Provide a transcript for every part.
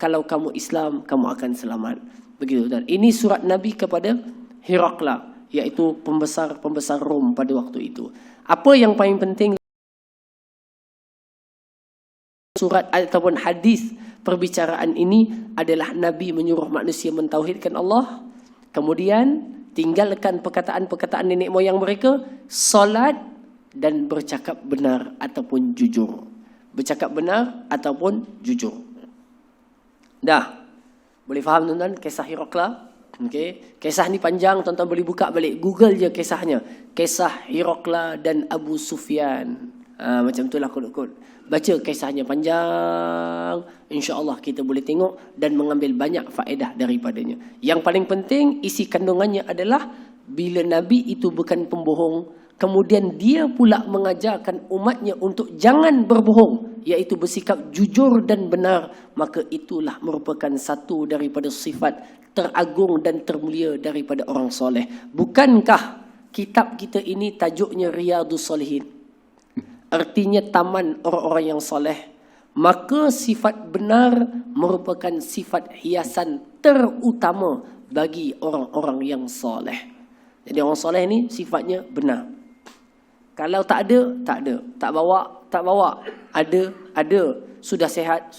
Kalau kamu Islam, kamu akan selamat. Begitu. Dan ini surat Nabi kepada Herakla, iaitu pembesar Rom pada waktu itu. Apa yang paling penting surat ataupun hadis perbicaraan ini adalah Nabi menyuruh manusia mentauhidkan Allah, kemudian tinggalkan perkataan-perkataan nenek moyang mereka, solat dan bercakap benar ataupun jujur. Bercakap benar ataupun jujur. Dah. Boleh faham tuan-tuan kisah Herakla? Okey, kisah ni panjang, tuan-tuan boleh buka balik Google je kisahnya. Kisah Herakla dan Abu Sufyan. Macam itulah kot-kot. Baca kisahnya panjang. InsyaAllah kita boleh tengok dan mengambil banyak faedah daripadanya. Yang paling penting isi kandungannya adalah bila Nabi itu bukan pembohong, kemudian dia pula mengajarkan umatnya untuk jangan berbohong, iaitu bersikap jujur dan benar, maka itulah merupakan satu daripada sifat teragung dan termulia daripada orang soleh. Bukankah kitab kita ini tajuknya Riyadhus Salihin? Artinya taman orang-orang yang soleh. Maka sifat benar merupakan sifat hiasan terutama bagi orang-orang yang soleh. Jadi orang soleh ni sifatnya benar. Kalau tak ada, tak ada. Tak bawa. Ada. Sudah sehat.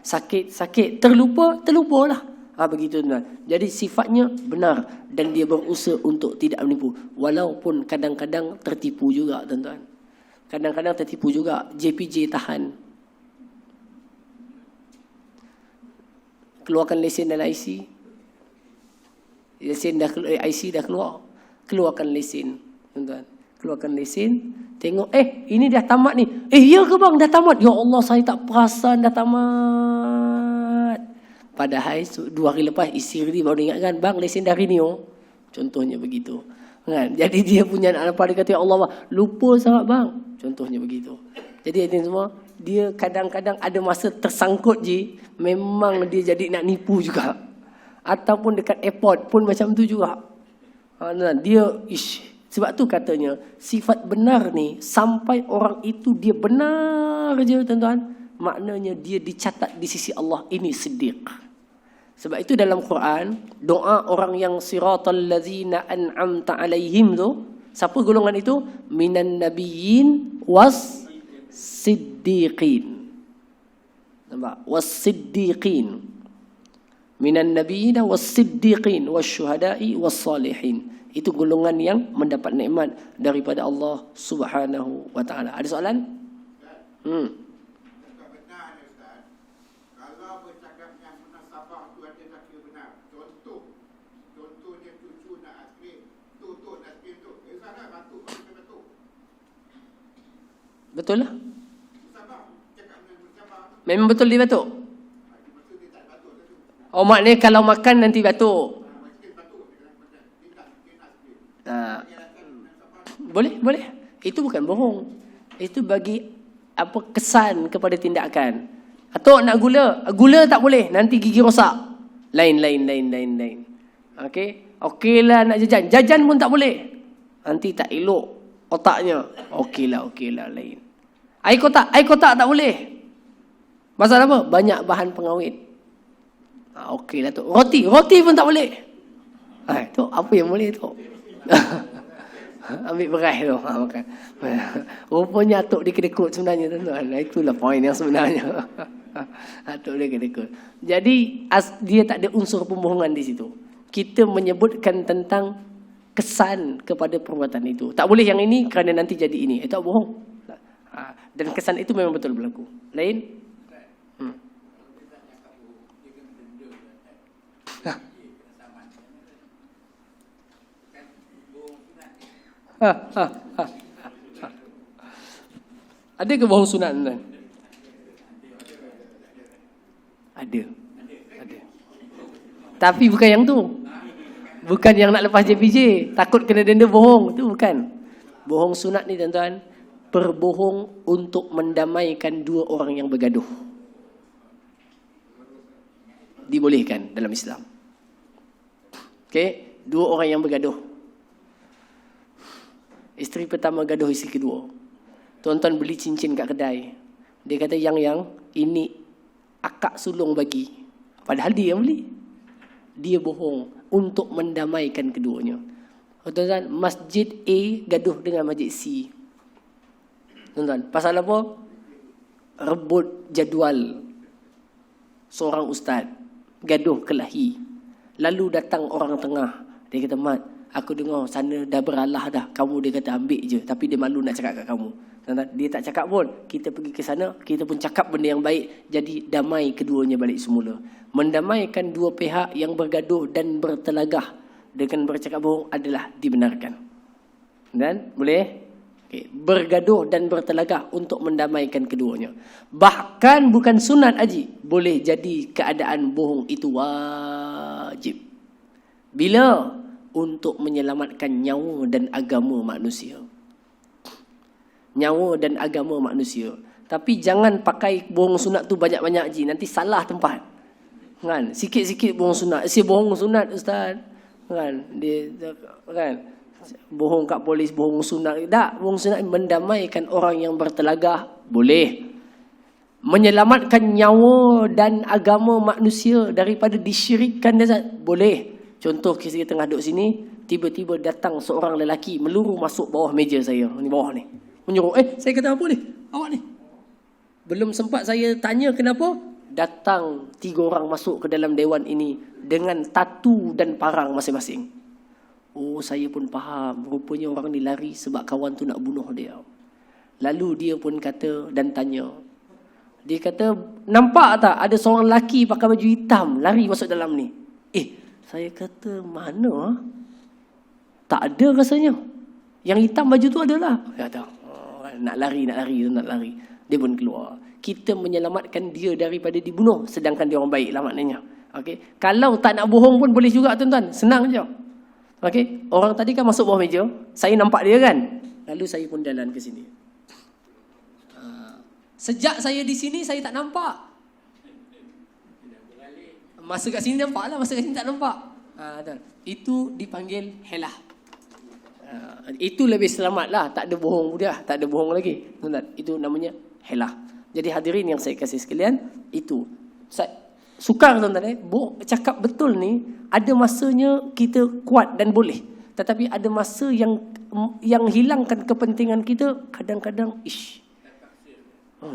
Sakit. Terlupalah. Begitu tuan. Jadi sifatnya benar dan dia berusaha untuk tidak menipu. Walaupun kadang-kadang tertipu juga tuan-tuan. Kadang-kadang tertipu juga. JPJ tahan. Keluarkan lesen dan IC. IC dah keluar. Keluarkan lesen tuan-tuan. Keluarkan lesen, tengok, ini dah tamat ni. Ya ke bang, dah tamat? Ya Allah, saya tak perasan dah tamat. Padahal 2 hari lepas isteri dia baru ingatkan, bang lesen dah renew. Contohnya begitu. Kan? Jadi dia punya anak pada kata, ya Allah, lupa sangat bang. Contohnya begitu. Jadi ini semua, dia kadang-kadang ada masa tersangkut je, memang dia jadi nak nipu juga. Ataupun dekat airport pun macam tu juga. Dia, sebab tu katanya, sifat benar ni, sampai orang itu dia benar je tuan-tuan, maknanya dia dicatat di sisi Allah, ini siddiq. Sebab itu dalam Quran, doa orang yang siratal ladzina an'amta alaihim tu, siapa golongan itu? Minan nabiyyin was siddiqin. Nampak? Was siddiqin. Minan nabiyyin was siddiqin was syuhada'i was salihin. Itu golongan yang mendapat nikmat daripada Allah Subhanahu wa taala. Ada soalan? Benar Ustaz. Kalau bercakap yang munasabah tu ada kira benar. Contohnya cucu nak aiskrim, tutup nak aiskrim tu. Sana batuk, batuk. Betul lah. Musabah, cakap dengan musabah. Memang betul dia batuk. Maksud dia tak batuk tu. Oh, maknanya kalau makan nanti batuk. Boleh. Itu bukan bohong. Itu bagi apa kesan kepada tindakan. Atuk nak gula. Gula tak boleh. Nanti gigi rosak. Lain. Okeylah nak jajan. Jajan pun tak boleh. Nanti tak elok otaknya. Okeylah lain. Air kotak tak boleh. Pasal apa? Banyak bahan pengawet. Okeylah tu. Roti pun tak boleh. Tu apa yang boleh tu? Ambil beras tu, makan. Rupanya atuk dia kedekut sebenarnya tuan-tuan. Itulah poin yang sebenarnya. Atuk dia kedekut. Jadi dia tak ada unsur pembohongan di situ. Kita menyebutkan tentang kesan kepada perbuatan itu. Tak boleh yang ini kerana nanti jadi ini. Itu bohong. Dan kesan itu memang betul berlaku. Lain? Ada ke bohong sunat tuan? Ada. Tapi bukan yang tu. Bukan yang nak lepas JPJ. Takut kena denda bohong. Itu bukan. Bohong sunat ni tuan-tuan, berbohong untuk mendamaikan dua orang yang bergaduh. Dibolehkan dalam Islam. Okey, dua orang yang bergaduh. Isteri pertama gaduh isteri kedua. Tuan-tuan beli cincin kat kedai. Dia kata, yang ini akak sulung bagi. Padahal dia yang beli. Dia bohong untuk mendamaikan keduanya. Tuan-tuan, masjid A gaduh dengan masjid C. Tuan-tuan, pasal apa? Rebut jadual seorang ustaz, gaduh kelahi. Lalu datang orang tengah. Dia kata, Mat, aku dengar sana dah beralah dah. Kamu, dia kata ambil je. Tapi dia malu nak cakap kat kamu. Dia tak cakap pun. Kita pergi ke sana, kita pun cakap benda yang baik. Jadi damai keduanya balik semula. Mendamaikan dua pihak yang bergaduh dan bertelagah dengan bercakap bohong adalah dibenarkan. Dan boleh? Okay. Bergaduh dan bertelagah untuk mendamaikan keduanya. Bahkan bukan sunat haji. Boleh jadi keadaan bohong itu wajib. Bila? Untuk menyelamatkan nyawa dan agama manusia. Nyawa dan agama manusia. Tapi jangan pakai bohong sunat tu banyak-banyak haji. Nanti salah tempat. Kan? Sikit-sikit bohong sunat. Bohong sunat ustaz. Kan? Dia kan? Bohong kat polis, bohong sunat. Tak, bohong sunat mendamaikan orang yang bertelagah. Boleh. Menyelamatkan nyawa dan agama manusia daripada disyirikkan. Boleh. Contoh kita tengah duduk sini, tiba-tiba datang seorang lelaki meluru masuk bawah meja saya. Ni bawah ni. Menyuruh, saya kata apa ni? Awak ni. Belum sempat saya tanya kenapa, datang 3 orang masuk ke dalam dewan ini dengan tatu dan parang masing-masing. Oh, saya pun faham. Rupanya orang ni lari sebab kawan tu nak bunuh dia. Lalu dia pun kata dan tanya. Dia kata, nampak tak ada seorang lelaki pakai baju hitam lari masuk dalam ni? Saya kata, mana? Tak ada rasanya. Yang hitam baju tu adalah. Dia kata, nak lari. Dia pun keluar. Kita menyelamatkan dia daripada dibunuh, sedangkan dia orang baik lah maknanya. Okay? Kalau tak nak bohong pun boleh juga tuan-tuan. Senang je. Okay? Orang tadi kan masuk bawah meja. Saya nampak dia kan. Lalu saya pun jalan ke sini. Sejak saya di sini, saya tak nampak. Masa kat sini nampak lah. Masa kat sini tak nampak. Itu dipanggil helah. Itu lebih selamat lah. Tak ada bohong dah. Tak ada bohong lagi. Itu namanya helah. Jadi hadirin yang saya kasih sekalian, itu. Sukar tuan-tuan. Cakap betul ni, ada masanya kita kuat dan boleh. Tetapi ada masa yang hilangkan kepentingan kita, kadang-kadang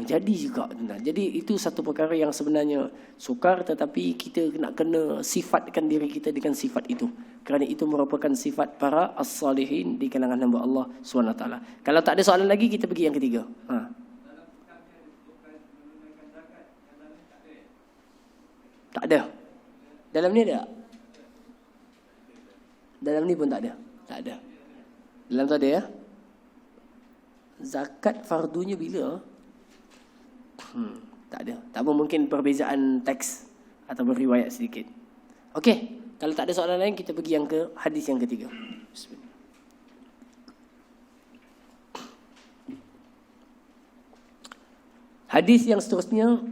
jadi juga. Jadi itu satu perkara yang sebenarnya sukar, tetapi kita nak kena sifatkan diri kita dengan sifat itu. Kerana itu merupakan sifat para as-salihin di kalangan hamba Allah SWT. Kalau tak ada soalan lagi, kita pergi yang ketiga. Tak ada. Dalam ni ada? Dalam ni pun tak ada. Tak ada. Dalam tu ada ya? Zakat fardunya bila? Tak ada. Tak apa, mungkin perbezaan teks atau riwayat sedikit. Okey, kalau tak ada soalan lain, kita pergi yang ke hadis yang ketiga. Bismillah. Hadis yang seterusnya,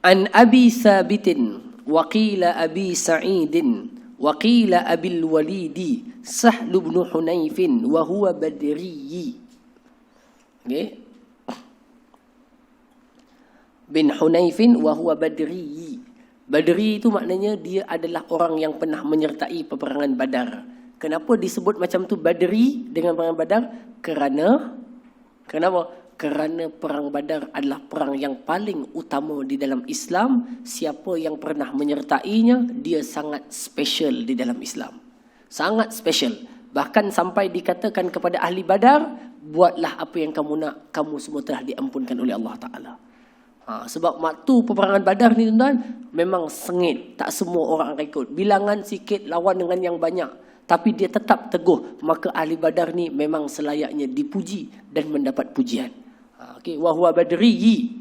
an Abi Sabitin wa qila Abi Sa'idin wa qila Abil Walidi Sahl bin Hunayfin wa huwa Badri. Okey, bin Hunayfin wa huwa Badri. Badri itu maknanya dia adalah orang yang pernah menyertai peperangan Badar. Kenapa disebut macam tu Badri dengan perang Badar? Kenapa? Kerana perang Badar adalah perang yang paling utama di dalam Islam. Siapa yang pernah menyertainya, dia sangat special di dalam Islam. Sangat special. Bahkan sampai dikatakan kepada ahli Badar, buatlah apa yang kamu nak, kamu semua telah diampunkan oleh Allah Ta'ala. Sebab waktu peperangan Badar ni tuan-tuan, memang sengit. Tak semua orang akan ikut. Bilangan sikit lawan dengan yang banyak. Tapi dia tetap teguh. Maka ahli Badar ni memang selayaknya dipuji dan mendapat pujian. Okay. Wa huwa Badri.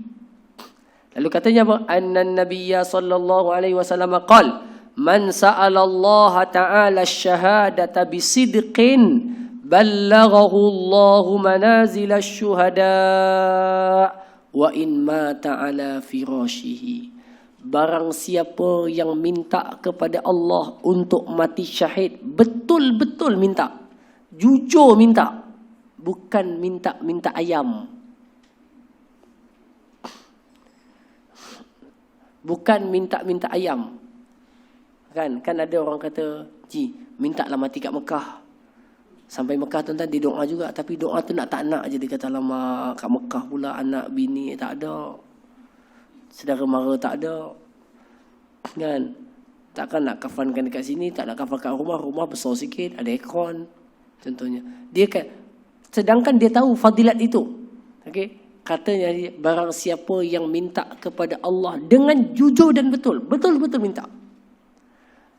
Lalu katanya apa? Anna Nabiyya sallallahu alaihi wasallam qala, man sa'ala Allah Ta'ala ash-shahadata bisidqin ballaghahu Allahu manazil asy-syuhada wa in mata ala firashihi. Barang siapa yang minta kepada Allah untuk mati syahid, betul-betul minta, jujur minta, bukan minta ayam. Bukan minta-minta ayam. Kan ada orang kata, "Ji, mintalah mati kat Mekah." Sampai Mekah tuan-tuan dia doa juga, tapi doa tu nak tak nak aje, dia kata, "Lama kat Mekah pula anak bini tak ada. Saudara mara tak ada." Kan? Takkan nak kafankan dekat sini, tak nak kafan kat rumah besar sikit, ada aircon contohnya. Dia kan sedangkan dia tahu fadilat itu. Okey? Katanya barang siapa yang minta kepada Allah dengan jujur dan betul-betul minta.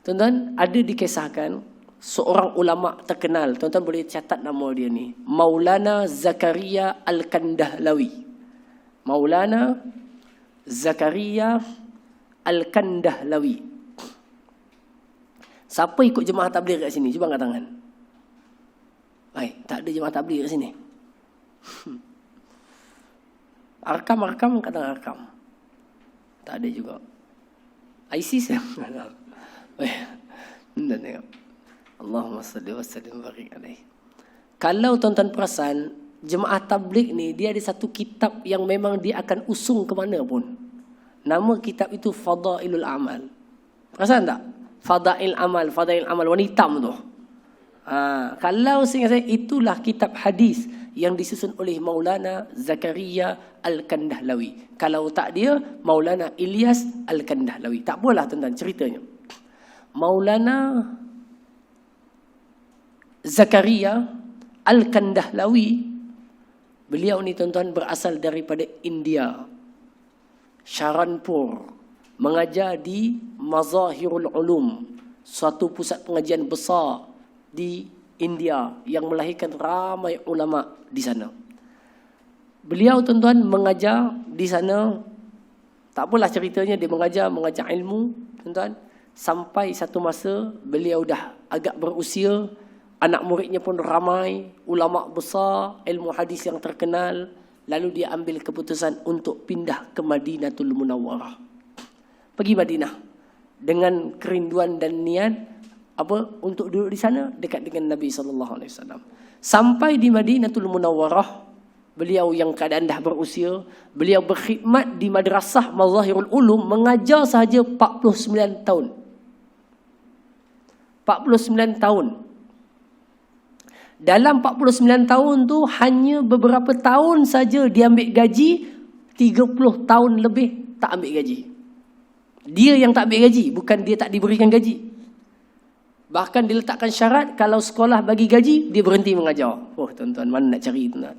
Tuan-tuan, ada dikisahkan seorang ulama terkenal. Tuan-tuan boleh catat nama dia ni. Maulana Zakaria Al-Kandahlawi. Maulana Zakaria Al-Kandahlawi. Siapa ikut jemaah tabligh kat sini? Cuba angkat tangan. Tak ada jemaah tabligh kat sini. Arkam angkat tangan Arkam. Tak ada juga. ISIS ya? Dan tengok. Allahumma salli wa sallim barik alaihi. Kalau tuan-tuan perasan, jemaah tabligh ni dia ada satu kitab yang memang dia akan usung ke mana pun. Nama kitab itu Fadailul Amal. Perasan tak? Fadail Amal warna hitam tu. Kalau saya itulah kitab hadis yang disusun oleh Maulana Zakaria Al-Kandahlawi. Kalau tak dia, Maulana Ilyas Al-Kandahlawi. Tak apalah tuan-tuan ceritanya. Maulana Zakaria Al-Kandahlawi, beliau ni tuan-tuan berasal daripada India, Saharanpur, mengajar di Mazahirul Ulum, suatu pusat pengajian besar di India yang melahirkan ramai ulama di sana. Beliau tuan-tuan mengajar di sana, tak apalah ceritanya, dia mengajar ilmu tuan-tuan, sampai satu masa beliau dah agak berusia, anak muridnya pun ramai, ulama besar, ilmu hadis yang terkenal. Lalu dia ambil keputusan untuk pindah ke Madinatul Munawwarah. Pergi Madinah dengan kerinduan dan niat untuk duduk di sana dekat dengan Nabi SAW. Sampai di Madinatul Munawwarah, beliau yang keadaan dah berusia, beliau berkhidmat di madrasah Mazahirul Ulum, mengajar sahaja 49 tahun. 49 tahun. Dalam 49 tahun tu hanya beberapa tahun saja dia ambil gaji, 30 tahun lebih tak ambil gaji. Dia yang tak ambil gaji, bukan dia tak diberikan gaji. Bahkan diletakkan syarat, kalau sekolah bagi gaji, dia berhenti mengajar. Oh tuan-tuan, mana nak cari tuan?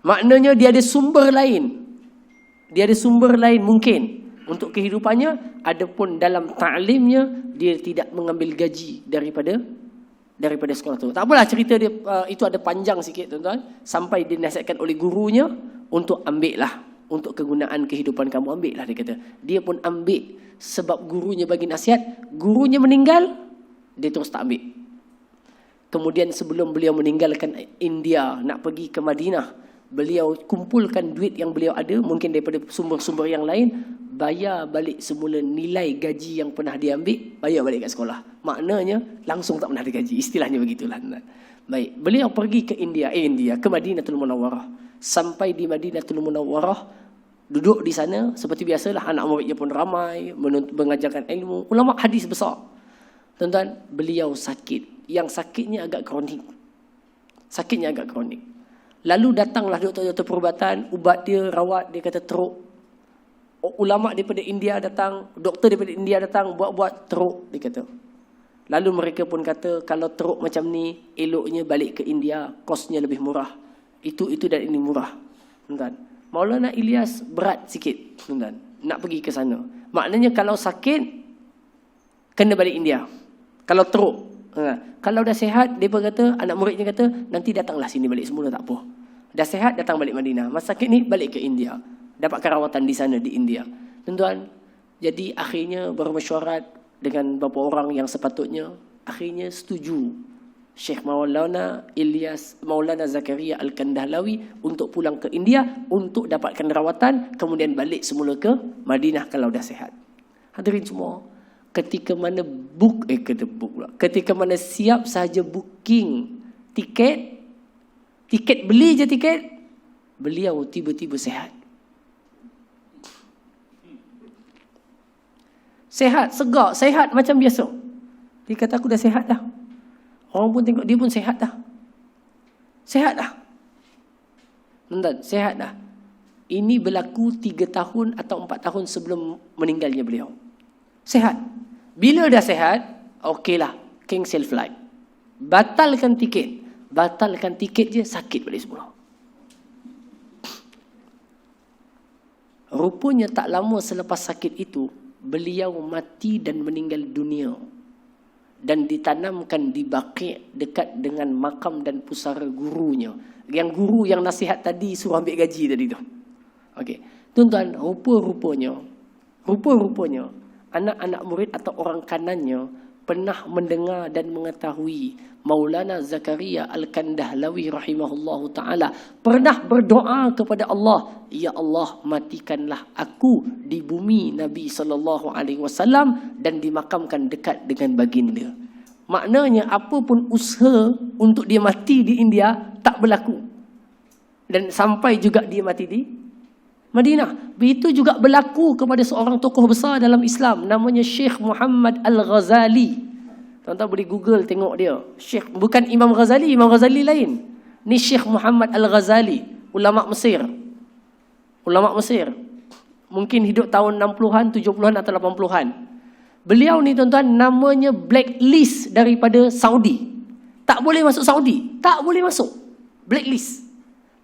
Maknanya dia ada sumber lain. Dia ada sumber lain mungkin untuk kehidupannya. Adapun dalam ta'limnya, dia tidak mengambil gaji daripada sekolah tu. Tak apalah cerita dia itu ada panjang sikit tuan-tuan. Sampai dinasihatkan oleh gurunya untuk ambillah, untuk kegunaan kehidupan kamu ambillah, dia kata. Dia pun ambil sebab gurunya bagi nasihat. Gurunya meninggal, dia terus tak ambil. Kemudian sebelum beliau meninggalkan India nak pergi ke Madinah, beliau kumpulkan duit yang beliau ada, mungkin daripada sumber-sumber yang lain, bayar balik semula nilai gaji yang pernah dia ambil, bayar balik kat sekolah. Maknanya langsung tak pernah ada gaji. Istilahnya begitulah. Baik, beliau pergi ke ke Madinatul Munawwarah. Sampai di Madinatul Munawwarah, duduk di sana seperti biasalah, anak muridnya pun ramai, mengajarkan ilmu, ulama hadis besar. Tuan-tuan, beliau sakit. Yang sakitnya agak kronik. Lalu datanglah doktor-doktor perubatan, ubat dia, rawat, dia kata teruk. Ulama daripada India datang, doktor daripada India datang, buat-buat teruk, dia kata. Lalu mereka pun kata, kalau teruk macam ni, eloknya balik ke India, kosnya lebih murah. Itu dan ini murah. Tuan-tuan, Maulana Ilyas berat sikit, tuan-tuan, nak pergi ke sana. Maknanya kalau sakit, kena balik India. Kalau teruk. Kalau dah sihat, dia pun kata, anak muridnya kata, nanti datanglah sini balik semula, tak apa. Dah sihat, datang balik Madinah. Masa sakit ni, balik ke India. Dapatkan rawatan di sana, di India. Tuan-tuan, jadi akhirnya bermesyuarat dengan beberapa orang yang sepatutnya. Akhirnya setuju Syekh Maulana Zakaria Al-Kandahlawi untuk pulang ke India, untuk dapatkan rawatan, kemudian balik semula ke Madinah kalau dah sihat. Hadirin semua, ketika mana ketika mana siap sahaja booking tiket beli je tiket, beliau tiba-tiba sihat. Sehat, segar, sehat macam biasa. Dia kata aku dah sehat dah. Orang pun tengok dia pun sehat dah. Sehat dah. Tuan-tuan, sehat dah. Ini berlaku 3 tahun atau 4 tahun sebelum meninggalnya beliau. Sehat. Bila dah sehat, okeylah, cancel flight. Batalkan tiket. Batalkan tiket je, sakit balik semula. Rupanya tak lama selepas sakit itu, beliau mati dan meninggal dunia. Dan ditanamkan di Baqi' dekat dengan makam dan pusara gurunya. Yang guru yang nasihat tadi suruh ambil gaji tadi tu. Okey. Tuan-tuan, rupa-rupanya anak-anak murid atau orang kanannya pernah mendengar dan mengetahui Maulana Zakaria Al-Kandahlawi rahimahullahu ta'ala pernah berdoa kepada Allah, ya Allah, matikanlah aku di bumi Nabi SAW dan dimakamkan dekat dengan baginda. Maknanya apapun usaha untuk dia mati di India tak berlaku. Dan sampai juga dia mati di Madinah. Itu juga berlaku kepada seorang tokoh besar dalam Islam, namanya Syekh Muhammad Al-Ghazali. Tuan-tuan boleh Google tengok dia. Syekh, bukan Imam Ghazali lain. Ni Syekh Muhammad Al-Ghazali, ulama Mesir. Ulama Mesir. Mungkin hidup tahun 60-an, 70-an atau 80-an. Beliau ni tuan-tuan namanya blacklist daripada Saudi. Tak boleh masuk Saudi. Tak boleh masuk. Blacklist.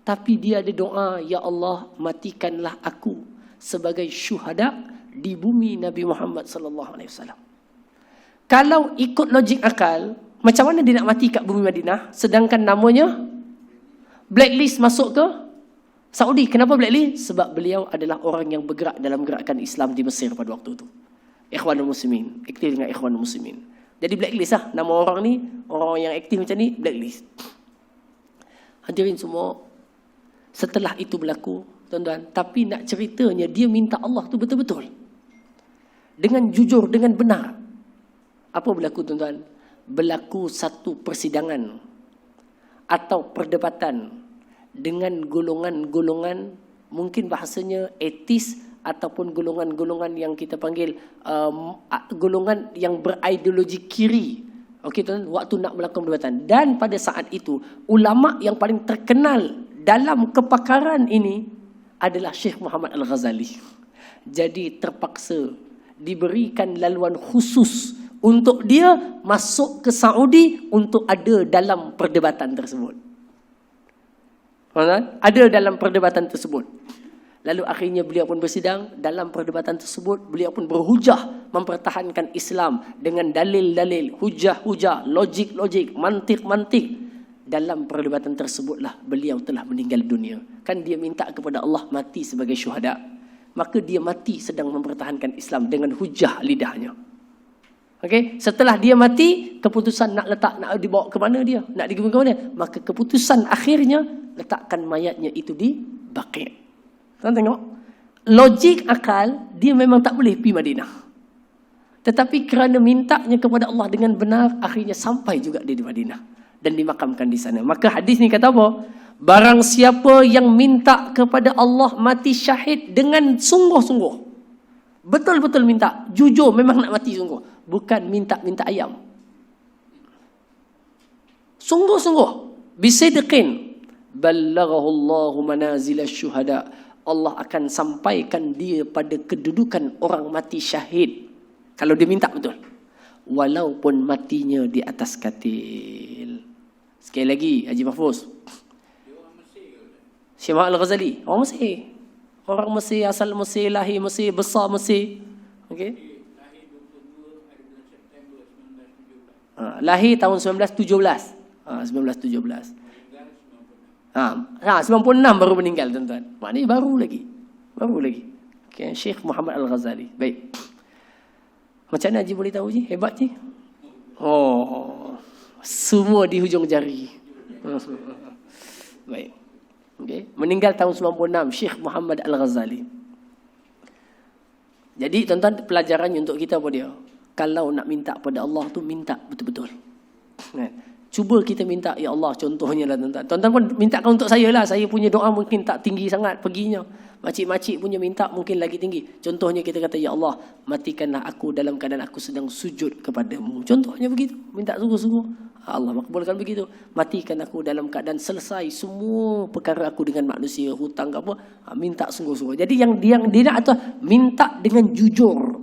Tapi dia ada doa, ya Allah, matikanlah aku sebagai syuhada di bumi Nabi Muhammad sallallahu alaihi wasallam. Kalau ikut logik akal, macam mana dia nak mati kat bumi Madinah sedangkan namanya blacklist masuk ke Saudi? Kenapa blacklist? Sebab beliau adalah orang yang bergerak dalam gerakan Islam di Mesir pada waktu itu. Ikhwanul Muslimin, aktif dengan Ikhwanul Muslimin. Jadi blacklist lah nama orang ni, orang yang aktif macam ni blacklist. Hadirin semua, setelah itu berlaku, tuan-tuan, tapi nak ceritanya dia minta Allah tu betul-betul. Dengan jujur, dengan benar. Apa berlaku tuan-tuan? Berlaku satu persidangan atau perdebatan dengan golongan-golongan, mungkin bahasanya etis ataupun golongan-golongan yang kita panggil golongan yang berideologi kiri. Okey tuan, waktu nak melakukan perdebatan. Dan pada saat itu, ulama yang paling terkenal dalam kepakaran ini adalah Syekh Muhammad Al-Ghazali. Jadi terpaksa diberikan laluan khusus untuk dia masuk ke Saudi untuk ada dalam perdebatan tersebut. Ada dalam perdebatan tersebut. Lalu akhirnya beliau pun bersidang. Dalam perdebatan tersebut beliau pun berhujah mempertahankan Islam dengan dalil-dalil, hujah-hujah, logik-logik, mantik-mantik. Dalam perdebatan tersebutlah beliau telah meninggal dunia. Kan dia minta kepada Allah mati sebagai syuhada. Maka dia mati sedang mempertahankan Islam dengan hujah lidahnya. Okey, setelah dia mati, keputusan nak dibawa ke mana dia? Nak digiring ke mana? Maka keputusan akhirnya letakkan mayatnya itu di Baqi'. Tuan tengok, logik akal dia memang tak boleh pergi Madinah. Tetapi kerana mintanya kepada Allah dengan benar, akhirnya sampai juga dia di Madinah dan dimakamkan di sana. Maka hadis ni kata apa? Barang siapa yang minta kepada Allah mati syahid dengan sungguh-sungguh, betul-betul minta, jujur memang nak mati sungguh, bukan minta-minta ayam. Sungguh-sungguh, bisidqin, ballaghahu Allahu manazil asy-syuhada. Allah akan sampaikan dia pada kedudukan orang mati syahid kalau dia minta betul. Walaupun matinya di atas katil. Sekali lagi, Haji Mahfuz. Syekh Muhammad Al-Ghazali, orang Mesir. Orang Mesir, asal Mesir, lahir Mesir, besar Mesir. Okey. Lahir tahun 1917. 1917. 96 baru meninggal tuan-tuan. Maknanya baru lagi. Okay, Syekh Muhammad Al-Ghazali. Baik. Macam mana Haji boleh tahu je? Hebat je. Oh. Semua di hujung jari. Baik. Okay. Meninggal tahun 96 Syekh Muhammad Al-Ghazali. Jadi tuan-tuan, pelajarannya untuk kita apa dia? Kalau nak minta pada Allah tu minta betul-betul. Cuba kita minta, ya Allah, contohnya lah tuan-tuan. Tuan-tuan pun mintakan untuk saya lah. Saya punya doa mungkin tak tinggi sangat perginya. Makcik-makcik punya minta mungkin lagi tinggi. Contohnya kita kata, ya Allah, matikanlah aku dalam keadaan aku sedang sujud kepadamu. Contohnya begitu. Minta sungguh-sungguh. Allah makbulkan begitu. Matikan aku dalam keadaan selesai semua perkara aku dengan manusia, hutang ke apa. Minta sungguh-sungguh. Jadi yang dia nak atau minta dengan jujur.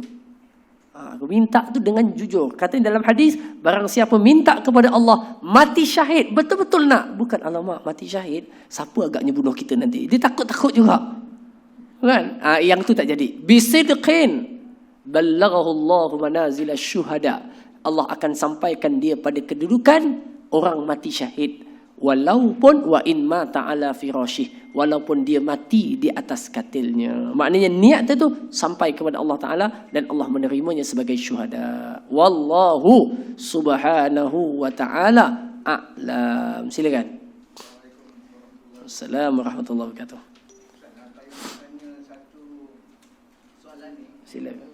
Minta tu dengan jujur. Kata dalam hadis, barang siapa minta kepada Allah mati syahid, betul-betul nak, bukan alamak mati syahid, siapa agaknya bunuh kita nanti. Dia takut-takut juga. Kan? Yang tu tak jadi. Bisidqin ballaghahu Allahu manazil syuhada. Allah akan sampaikan dia pada kedudukan orang mati syahid. Walaupun wa in mata ala firasyih, walaupun dia mati di atas katilnya. Maknanya niat dia tu sampai kepada Allah Taala dan Allah menerimanya sebagai syuhada. Wallahu subhanahu wa taala a'lam. Silakan. Assalamualaikum warahmatullahi wabarakatuh. Silakan.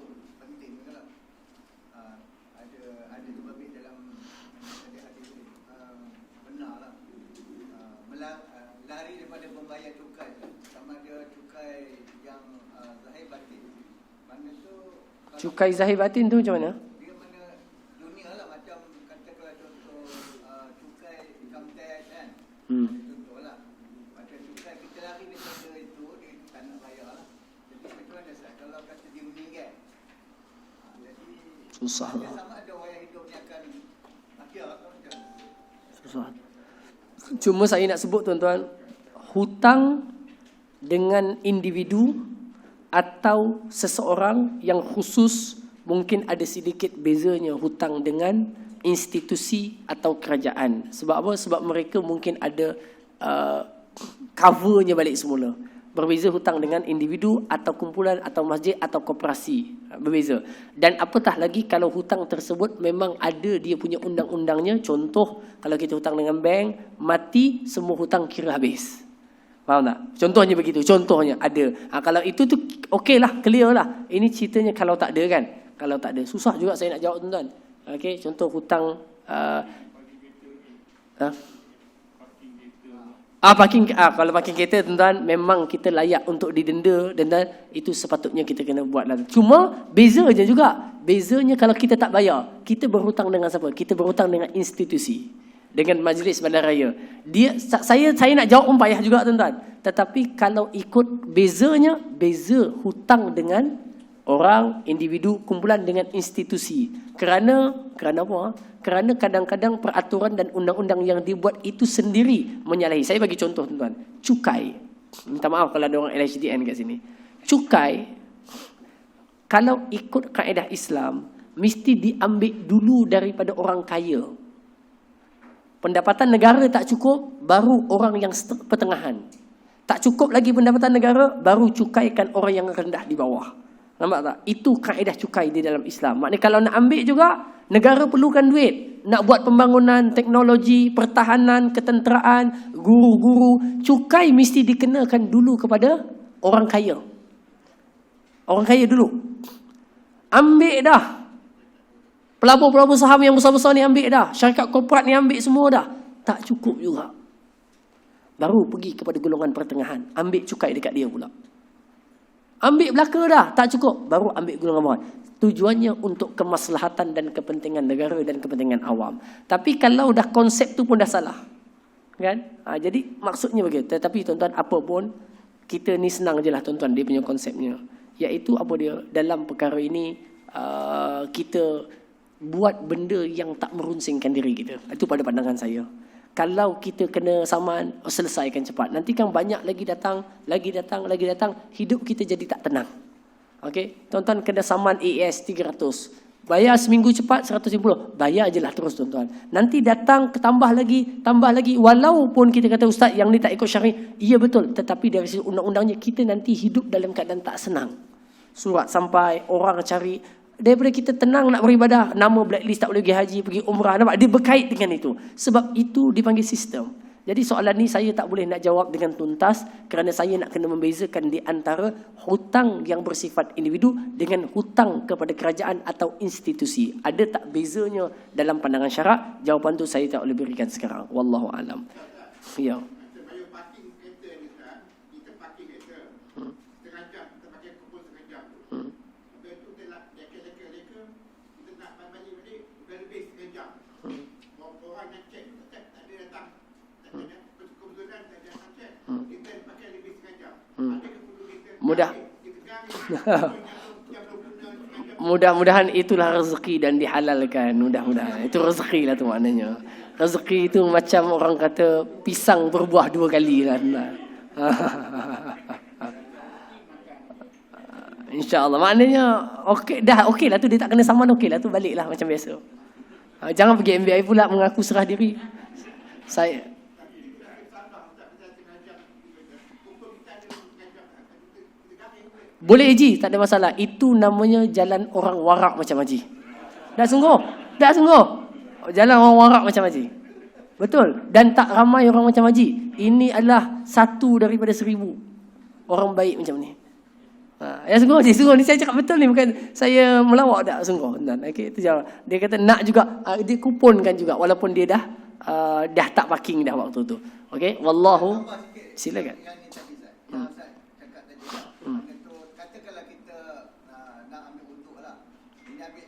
Lari daripada membayar cukai, sama ada cukai yang zahir batin. Mana tu Cukai zahir batin tu macam mana? dia mana dunia lah, macam katakanlah contoh cukai income tax kan. Contohlah. Macam cukai kita lari daripada itu, dia tak nak bayar lah. Jadi macam mana Ustaz kalau kata dia meninggal? Jadi Susah lah. sama ada orang yang hidup ni akan akhir atau macam Susah. Cuma saya nak sebut tuan-tuan, hutang dengan individu atau seseorang yang khusus mungkin ada sedikit bezanya hutang dengan institusi atau kerajaan. Sebab apa? Sebab mereka mungkin ada covernya balik semula. Berbeza hutang dengan individu atau kumpulan atau masjid atau koperasi. Berbeza. Dan apatah lagi kalau hutang tersebut memang ada dia punya undang-undangnya. Contoh, kalau kita hutang dengan bank, mati semua hutang kira habis. Faham tak? Contohnya begitu. Contohnya ada. Kalau itu tu okey lah, clear lah. Ini ceritanya kalau tak ada kan. Kalau tak ada. Susah juga saya nak jawab tuan-tuan. Okey, contoh hutang kalau parking kereta tuan-tuan memang kita layak untuk didenda dan itu sepatutnya kita kena buat lah. Cuma beza je juga. Bezanya kalau kita tak bayar, kita berhutang dengan siapa? Kita berhutang dengan institusi, dengan majlis bandaraya. Saya nak jawab pun payah juga tuan-tuan. Tetapi kalau ikut bezanya, beza hutang dengan orang, individu, kumpulan dengan institusi. Kerana apa? Kerana kadang-kadang peraturan dan undang-undang yang dibuat itu sendiri menyalahi. Saya bagi contoh tuan-tuan. Cukai. Minta maaf kalau ada orang LHDN kat sini. Cukai, kalau ikut kaedah Islam, mesti diambil dulu daripada orang kaya. Pendapatan negara tak cukup, baru orang yang pertengahan. Tak cukup lagi pendapatan negara, baru cukaikan orang yang rendah di bawah. Nampak tak? Itu kaedah cukai di dalam Islam. Maknanya kalau nak ambil juga, negara perlukan duit. Nak buat pembangunan, teknologi, pertahanan, ketenteraan, guru-guru. Cukai mesti dikenakan dulu kepada orang kaya. Orang kaya dulu. Ambil dah. Pelabur-pelabur saham yang besar-besar ni ambil dah. Syarikat korporat ni ambil semua dah. Tak cukup juga. Baru pergi kepada golongan pertengahan. Ambil cukai dekat dia pula. Ambil belaka dah, tak cukup. Baru ambil golongan bawah. Tujuannya untuk kemaslahatan dan kepentingan negara dan kepentingan awam. Tapi kalau dah konsep tu pun dah salah. Kan? Jadi maksudnya begitu. Tetapi tuan-tuan, apa pun, kita ni senang je lah tuan-tuan dia punya konsepnya. Iaitu apa dia? Dalam perkara ini, kita buat benda yang tak merunsingkan diri kita. Itu pada pandangan saya. Kalau kita kena saman, selesaikan cepat. Nanti kan banyak lagi datang. Hidup kita jadi tak tenang. Okey, tuan-tuan kena saman AS 300. Bayar seminggu cepat 150. Bayar je lah terus tuan-tuan. Nanti datang tambah lagi. Walaupun kita kata ustaz yang ni tak ikut syar'i. Ya betul. Tetapi dari sisi undang-undangnya kita nanti hidup dalam keadaan tak senang. Surat sampai, orang cari. Daripada kita tenang nak beribadah, nama blacklist tak boleh pergi haji, pergi umrah. Nampak? Dia berkait dengan itu. Sebab itu dipanggil sistem. Jadi soalan ni saya tak boleh nak jawab dengan tuntas kerana saya nak kena membezakan di antara hutang yang bersifat individu dengan hutang kepada kerajaan atau institusi. Ada tak bezanya dalam pandangan syarak? Jawapan tu saya tak boleh berikan sekarang. Wallahu alam. Ya. Sebab parking kereta ni kan, kita parking kereta. Mudah-mudahan itulah rezeki dan dihalalkan. Mudah-mudahan itu rezeki lah tu maknanya. Rezeki itu macam orang kata pisang berbuah 2 kali lah. InsyaAllah. Maknanya okey lah tu, dia tak kena saman, okey lah tu, baliklah macam biasa. Jangan pergi MBI pula mengaku serah diri. Saya boleh Haji, tak ada masalah. Itu namanya jalan orang warak macam Haji. Dah sungguh. Jalan orang warak macam Haji. Betul. Dan tak ramai orang macam Haji. Ini adalah 1 daripada 1000 orang baik macam ni. Ya sungguh ni saya cakap betul ni, bukan saya melawak tak, sungguh. Okey, itu jalan. Dia kata nak juga dia kuponkan juga walaupun dia dah tak parking dah waktu tu. Okey, wallahu silakan. Katakanlah kita nak ambil wuduk lah. Ini ambil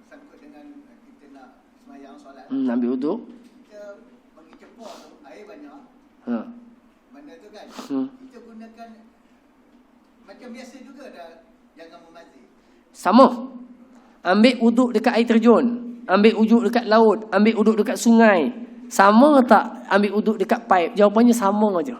sangkut dengan kita nak semayang solat. Ambil wuduk. Kita bagi cepur tu, air banyak. Benda tu kan. Kita gunakan macam biasa juga dah, jangan memazih. Sama. Ambil wuduk dekat air terjun, ambil wuduk dekat laut, ambil wuduk dekat sungai. Sama tak ambil wuduk dekat paip? Jawapannya sama aja.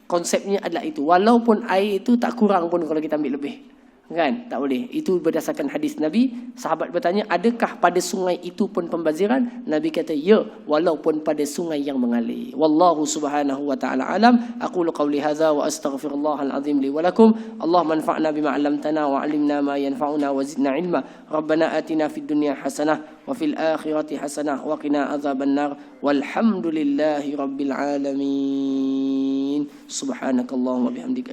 Konsepnya adalah itu. Walaupun air itu tak kurang pun kalau kita ambil lebih. Kan? Tak boleh. Itu berdasarkan hadis Nabi. Sahabat bertanya, adakah pada sungai itu pun pembaziran? Nabi kata, ya, walaupun pada sungai yang mengalir. Wallahu subhanahu wa ta'ala alam. Aqulu qawli hadha wa astaghfirullahal azim li wa lakum. Allah manfa'na bima 'allamtana wa 'allimna ma yanfa'una wa zidna ilma. Rabbana atina fid dunya hasanah wa fil akhirati hasanah wa qina adzaban nar. Walhamdulillahi rabbil alamin. Subhanakallahumma bihamdika